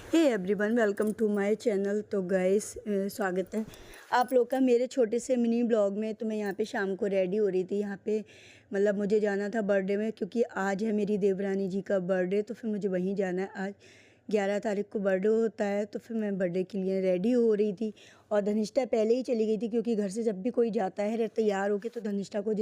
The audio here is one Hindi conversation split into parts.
Hey everyone, welcome to my channel. तो गाइस, स्वागत है आप लोग का मेरे छोटे से मिनी ब्लॉग में। तो मैं यहाँ पे शाम को रेडी हो रही थी। यहाँ पे मतलब मुझे जाना था बर्थडे में, क्योंकि आज है मेरी देवरानी जी का बर्थडे। तो फिर मुझे वहीं जाना है। आज 11 तारीख को बर्थडे होता है। तो फिर मैं बर्थडे के लिए रेडी हो रही थी और धनिष्ठा पहले ही चली गई थी, क्योंकि घर से जब भी कोई जाता है तैयार होके तो धनिष्ठा को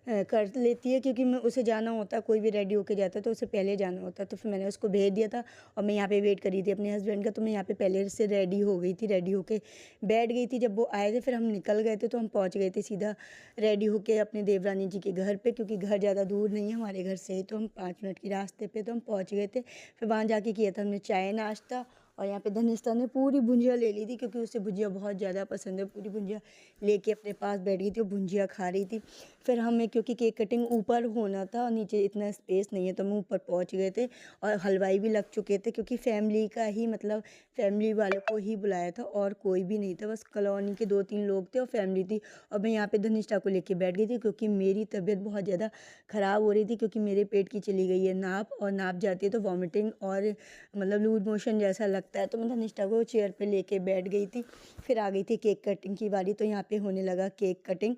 कर लेती है, क्योंकि मैं उसे जाना होता है। कोई भी रेडी होके जाता है तो उसे पहले जाना होता है। तो फिर मैंने उसको भेज दिया था और मैं यहाँ पे वेट कर रही थी अपने हस्बैंड का। तो मैं यहाँ पे पहले से रेडी हो गई थी, रेडी होके बैठ गई थी। जब वो आए थे फिर हम निकल गए थे, तो हम पहुँच गए थे सीधा रेडी होके अपने देवरानी जी के घर पे, क्योंकि घर ज़्यादा दूर नहीं है हमारे घर से ही। तो हम 5 मिनट के रास्ते पे तो हम पहुँच गए थे। फिर वहाँ जाके किया था हमने चाय नाश्ता। और यहाँ पे धनिष्ठा ने पूरी भुंजिया ले ली थी, क्योंकि उसे भुजिया बहुत ज़्यादा पसंद है। पूरी भुंजिया लेके अपने पास बैठ गई थी और भुंजिया खा रही थी। फिर हमें, क्योंकि केक कटिंग ऊपर होना था और नीचे इतना स्पेस नहीं है, तो हम ऊपर पहुँच गए थे। और हलवाई भी लग चुके थे, क्योंकि फैमिली का ही मतलब फैमिली वालों को ही बुलाया था और कोई भी नहीं था। बस कॉलोनी के 2-3 लोग थे और फैमिली थी। और मैं यहाँ पे धनिष्ठा को लेके बैठ गई थी, क्योंकि मेरी तबीयत बहुत ज़्यादा ख़राब हो रही थी, क्योंकि मेरे पेट की चली गई है नाप, और नाप जाती है तो वॉमिटिंग और मतलब लूज मोशन जैसा लगता है। तो मैं धनिष्ठा को चेयर पे लेके बैठ गई थी। फिर आ गई थी केक कटिंग की बारी। तो यहाँ पे होने लगा केक कटिंग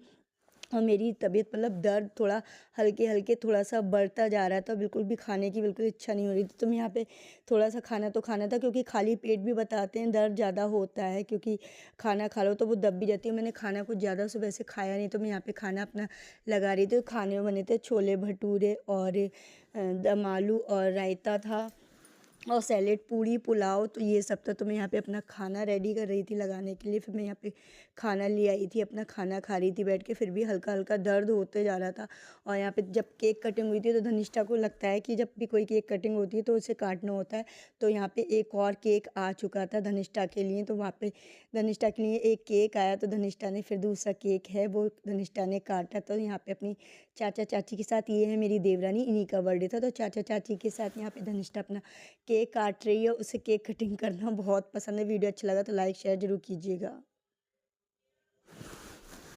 और मेरी तबीयत मतलब दर्द थोड़ा हल्के हल्के थोड़ा सा बढ़ता जा रहा था। बिल्कुल भी खाने की बिल्कुल इच्छा नहीं हो रही थी। तो मैं यहाँ पे थोड़ा सा खाना तो खाना था, क्योंकि खाली पेट भी बताते हैं दर्द ज़्यादा होता है, क्योंकि खाना खा लो तो वो दब भी जाती है। मैंने खाना कुछ ज़्यादा सुबह से खाया नहीं, तो मैं यहाँ पे खाना अपना लगा रही थी। खाने में बने थे छोले भटूरे और दम आलू और रायता था और सैलेड, पूड़ी, पुलाव। तो ये सब था। तो मैं यहाँ पे अपना खाना रेडी कर रही थी लगाने के लिए। फिर मैं यहाँ पे खाना ले आई थी, अपना खाना खा रही थी बैठ के। फिर भी हल्का हल्का दर्द होते जा रहा था। और यहाँ पे जब केक कटिंग हुई थी तो धनिष्ठा को लगता है कि जब भी कोई केक कटिंग होती है तो उसे काटना होता है। तो यहाँ पे एक और केक आ चुका था धनिष्ठा के लिए। तो वहाँ पे धनिष्ठा के लिए एक केक आया, तो धनिष्ठा ने फिर दूसरा केक है वो धनिष्ठा ने काटा। तो यहाँ पे अपनी चाचा चाची के साथ, ये है मेरी देवरानी, इन्हीं का बर्थडे था। तो चाचा चाची के साथ यहाँ पे धनिष्ठा अपना केक काट रही है। उसे केक कटिंग करना बहुत पसंद है। वीडियो अच्छा लगा तो लाइक शेयर जरूर कीजिएगा।